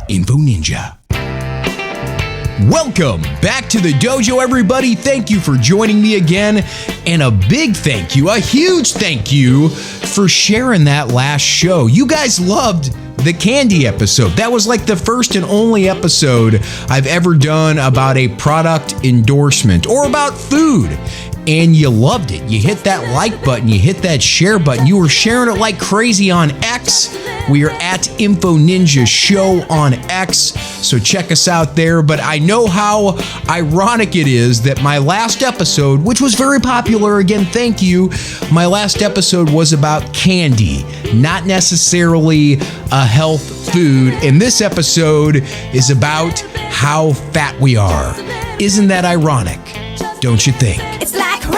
Info Ninja. Welcome back to the dojo, everybody. Thank you for joining me again. And a big thank you, a huge thank you for sharing that last show. You guys loved the candy episode. That was like the first and only episode I've ever done about a product endorsement or about food. And you loved it. You hit that like button, you hit that share button. You were sharing it like crazy on X. We are at Info Ninja Show on X, so check us out there. But I know how ironic it is that my last episode, which was very popular, again, thank you, my last episode was about candy, not necessarily a health food. And this episode is about how fat we are. Isn't that ironic? Don't you think? It's like rain.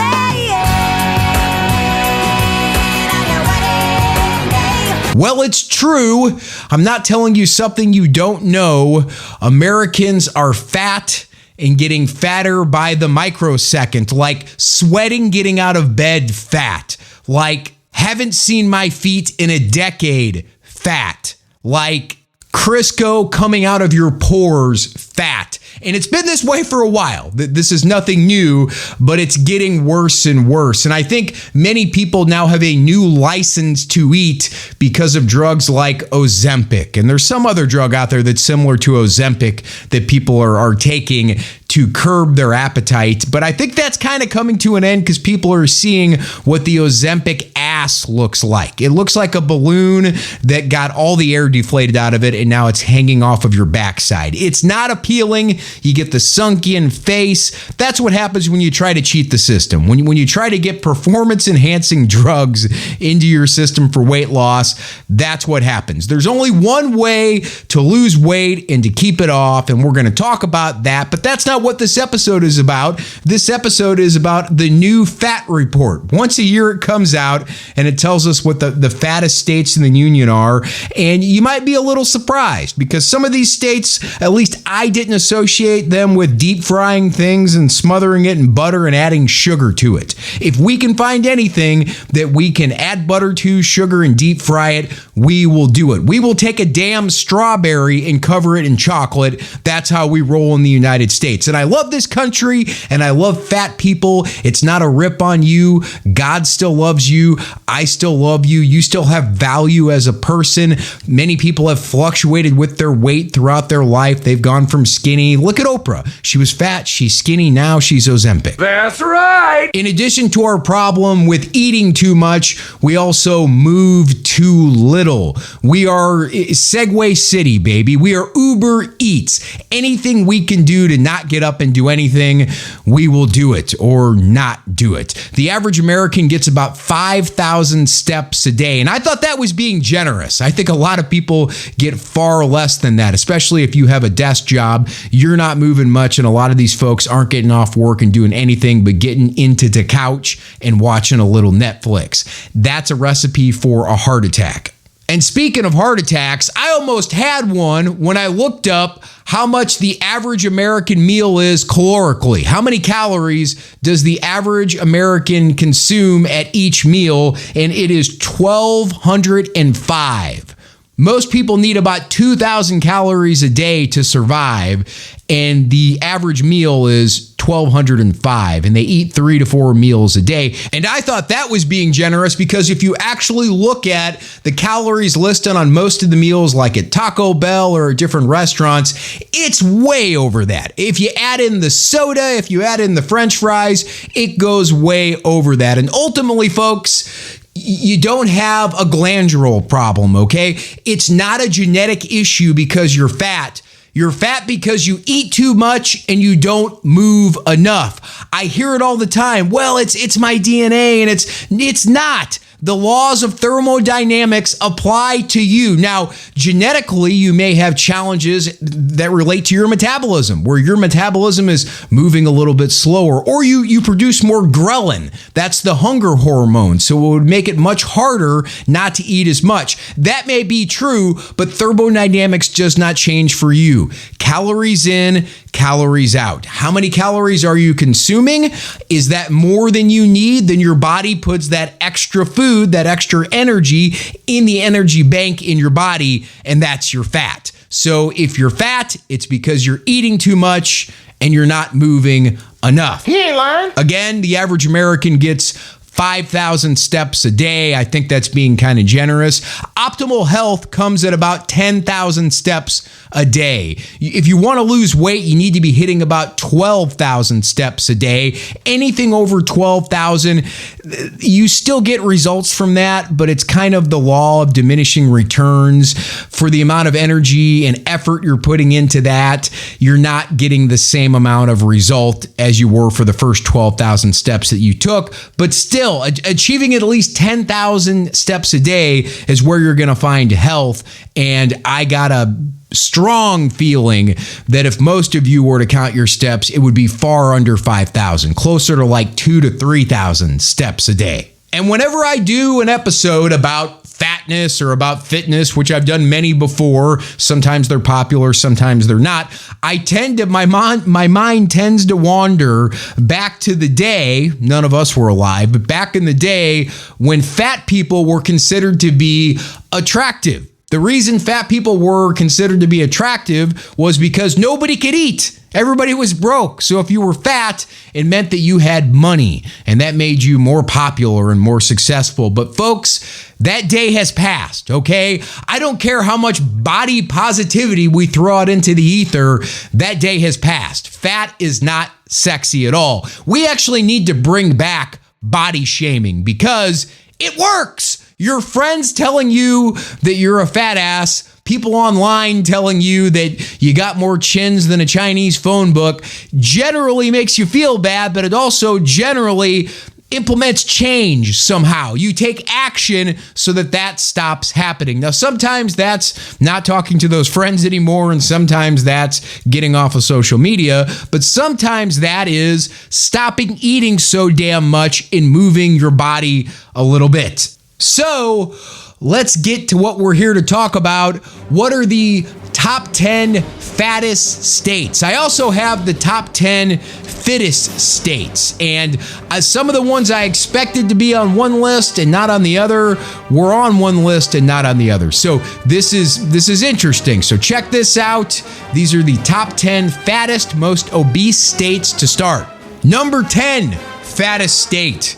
Well, it's true. I'm not telling you something you don't know. Americans are fat and getting fatter by the microsecond, like sweating getting out of bed fat, like haven't seen my feet in a decade fat, like Crisco coming out of your pores fat. And it's been this way for a while. This is nothing new, but it's getting worse and worse. And I think many people now have a new license to eat because of drugs like Ozempic. And there's some other drug out there that's similar to Ozempic that people are taking to curb their appetite. But I think that's kind of coming to an end because people are seeing what the Ozempic ass looks like. It looks like a balloon that got all the air deflated out of it and now it's hanging off of your backside. It's not appealing. You get the sunken face. That's what happens when you try to cheat the system. When you try to get performance-enhancing drugs into your system for weight loss, that's what happens. There's only one way to lose weight and to keep it off, and we're going to talk about that, but that's not what this episode is about. This episode is about the new fat report. Once a year it comes out, and it tells us what the fattest states in the union are, and you might be a little surprised because some of these states, at least I didn't associate them with deep frying things and smothering it in butter and adding sugar to it. If we can find anything that we can add butter to, sugar, and deep fry it, we will do it. We will take a damn strawberry and cover it in chocolate. That's how we roll in the United States. And I love this country and I love fat people. It's not a rip on you. God still loves you. I still love you. You still have value as a person. Many people have fluctuated with their weight throughout their life. They've gone from skinny. Look at Oprah. She was fat. She's skinny. Now she's Ozempic. That's right. In addition to our problem with eating too much, we also move too little. We are Segway City, baby. We are Uber Eats. Anything we can do to not get up and do anything, we will do it or not do it. The average American gets about 5,000 steps a day. And I thought that was being generous. I think a lot of people get far less than that, especially if you have a desk job. You're not moving much, and a lot of these folks aren't getting off work and doing anything but getting into the couch and watching a little Netflix. That's a recipe for a heart attack. And speaking of heart attacks, I almost had one when I looked up how much the average American meal is calorically. How many calories does the average American consume at each meal? And it is 1,205. Most people need about 2,000 calories a day to survive, and the average meal is 1,205, and they eat 3 to 4 meals a day. And I thought that was being generous because if you actually look at the calories listed on most of the meals, like at Taco Bell or different restaurants, it's way over that. If you add in the soda, if you add in the French fries, it goes way over that. And ultimately, folks, you don't have a glandular problem, okay? It's not a genetic issue because you're fat. You're fat because you eat too much and you don't move enough. I hear it all the time. Well, it's my DNA, and it's not. The laws of thermodynamics apply to you. Now, genetically, you may have challenges that relate to your metabolism, where your metabolism is moving a little bit slower, or you produce more ghrelin. That's the hunger hormone, so it would make it much harder not to eat as much. That may be true, but thermodynamics does not change for you. Calories in, calories out. How many calories are you consuming? Is that more than you need? Then your body puts that extra food, that extra energy in the energy bank in your body, and that's your fat. So if you're fat, it's because you're eating too much and you're not moving enough. He ain't lying. Again, the average American gets 5,000 steps a day. I think that's being kind of generous. Optimal health comes at about 10,000 steps a day. If you want to lose weight, you need to be hitting about 12,000 steps a day. Anything over 12,000, you still get results from that, but it's kind of the law of diminishing returns. For the amount of energy and effort you're putting into that, you're not getting the same amount of result as you were for the first 12,000 steps that you took. But still, achieving at least 10,000 steps a day is where you're going to find health. And I got a strong feeling that if most of you were to count your steps, it would be far under 5,000, closer to like 2,000 to 3,000 steps a day. And whenever I do an episode about fatness or about fitness, which I've done many before, sometimes they're popular, sometimes they're not, my mind tends to wander back to the day, none of us were alive, but back in the day when fat people were considered to be attractive. The reason fat people were considered to be attractive was because nobody could eat. Everybody was broke. So if you were fat, it meant that you had money, and that made you more popular and more successful. But folks, that day has passed, okay? I don't care how much body positivity we throw out into the ether, that day has passed. Fat is not sexy at all. We actually need to bring back body shaming because it works. Your friends telling you that you're a fat ass, people online telling you that you got more chins than a Chinese phone book generally makes you feel bad, but it also generally implements change somehow. You take action so that stops happening. Now, sometimes that's not talking to those friends anymore, and sometimes that's getting off of social media, but sometimes that is stopping eating so damn much and moving your body a little bit. So let's get to what we're here to talk about. What are the top 10 fattest states? I also have the top 10 fittest states. And some of the ones I expected to be on one list and not on the other were on one list and not on the other. So this is interesting. So check this out. These are the top 10 fattest, most obese states to start. Number 10, fattest state,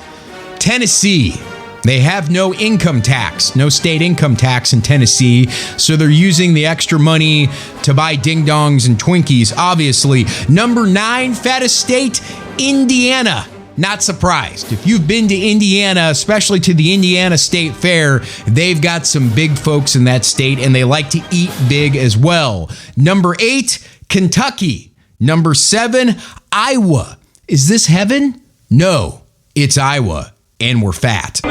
Tennessee. They have no income tax, no state income tax in Tennessee, so they're using the extra money to buy ding-dongs and Twinkies, obviously. Number 9, fattest state, Indiana. Not surprised. If you've been to Indiana, especially to the Indiana State Fair, they've got some big folks in that state, and they like to eat big as well. Number 8, Kentucky. Number 7, Iowa. Is this heaven? No, it's Iowa. And we're fat.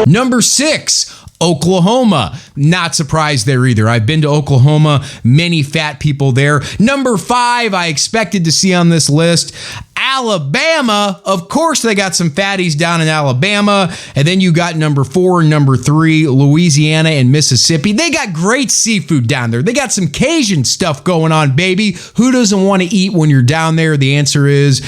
Number 6, Oklahoma. Not surprised there either. I've been to Oklahoma, many fat people there. Number 5, I expected to see on this list, Alabama. Of course, they got some fatties down in Alabama. And then you got number 4 and number 3, Louisiana and Mississippi. They got great seafood down there. They got some Cajun stuff going on, baby. Who doesn't want to eat when you're down there? The answer is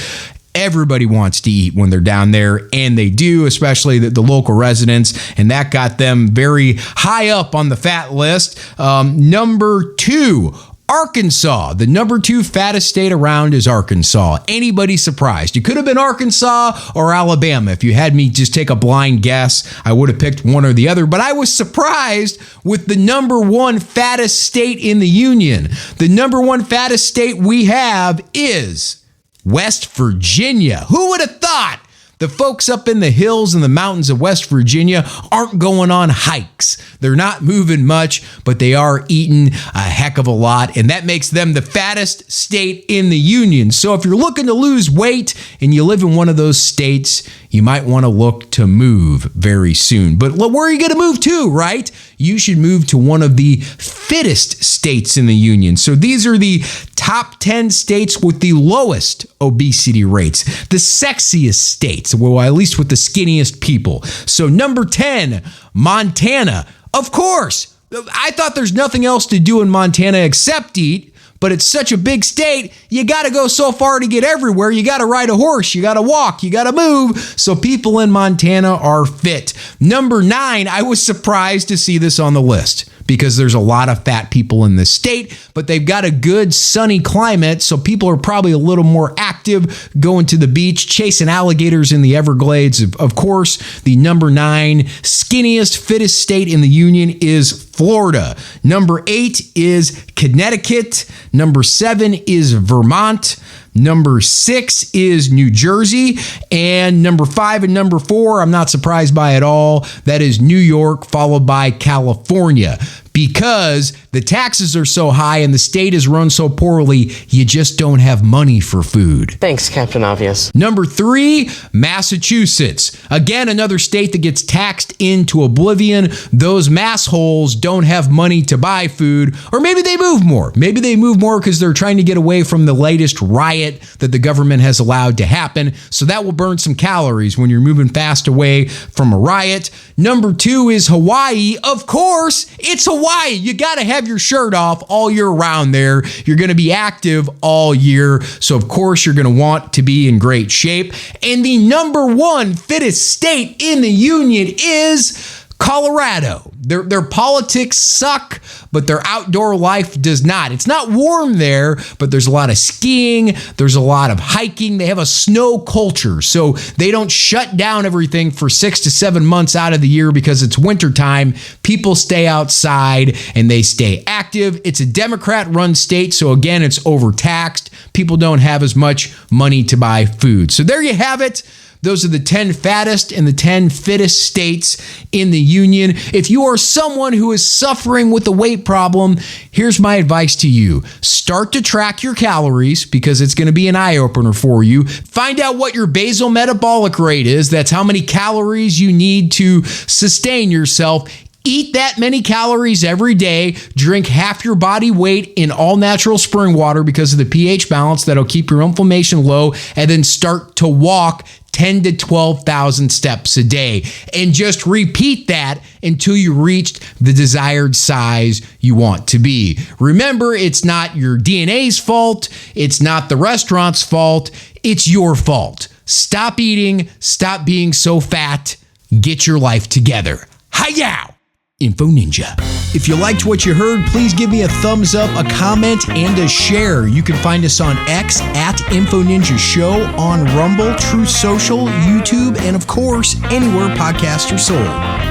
everybody wants to eat when they're down there, and they do, especially the local residents, and that got them very high up on the fat list. Number 2, Arkansas. The number 2 fattest state around is Arkansas. Anybody surprised? It could have been Arkansas or Alabama. If you had me just take a blind guess, I would have picked one or the other, but I was surprised with the number 1 fattest state in the union. The number 1 fattest state we have is West Virginia. Who would have thought? The folks up in the hills and the mountains of West Virginia aren't going on hikes. They're not moving much, but they are eating a heck of a lot, and that makes them the fattest state in the union. So if you're looking to lose weight and you live in one of those states, you might want to look to move very soon. But where are you going to move to, right? You should move to one of the fittest states in the union. So these are the top 10 states with the lowest obesity rates, the sexiest states, well, at least with the skinniest people. So number 10, Montana. Of course, I thought there's nothing else to do in Montana except eat, but it's such a big state, you got to go so far to get everywhere. You got to ride a horse, you got to walk, you got to move. So people in Montana are fit. Number 9, I was surprised to see this on the list. because there's a lot of fat people in the state, but they've got a good sunny climate, so people are probably a little more active going to the beach, chasing alligators in the Everglades. Of course, the number 9 skinniest, fittest state in the union is Florida. Number 8 is Connecticut. Number 7 is Vermont. Number 6 is New Jersey. And number 5 and number 4, I'm not surprised by at all. That is New York, followed by California. Because the taxes are so high and the state is run so poorly, you just don't have money for food. Thanks, Captain Obvious. Number 3, Massachusetts. Again, another state that gets taxed into oblivion. Those massholes don't have money to buy food, or maybe they move more. Maybe they move more because they're trying to get away from the latest riot that the government has allowed to happen. So that will burn some calories when you're moving fast away from a riot. Number 2 is Hawaii. Of course, it's Hawaii. You got to have your shirt off all year round there. You're going to be active all year. So, of course, you're going to want to be in great shape. And the number 1 fittest state in the union is Colorado. Their politics suck, but their outdoor life does not. It's not warm there, but there's a lot of skiing. There's a lot of hiking. They have a snow culture, so they don't shut down everything for 6 to 7 months out of the year because it's wintertime. People stay outside and they stay active. It's a Democrat-run state, so again, it's overtaxed. People don't have as much money to buy food. So there you have it. Those are the 10 fattest and the 10 fittest states in the union. If you are someone who is suffering with a weight problem, here's my advice to you. Start to track your calories because it's going to be an eye-opener for you. Find out what your basal metabolic rate is. That's how many calories you need to sustain yourself. Eat that many calories every day. Drink half your body weight in all natural spring water because of the pH balance. That'll keep your inflammation low. And then start to walk 10 to 12,000 steps a day. And just repeat that until you reached the desired size you want to be. Remember, it's not your DNA's fault. It's not the restaurant's fault. It's your fault. Stop eating. Stop being so fat. Get your life together. Hi-yow! Info Ninja. If you liked what you heard, please give me a thumbs up, a comment, and a share. You can find us on X at Info Ninja Show, on Rumble, Truth Social, YouTube, and of course, anywhere podcasts are sold.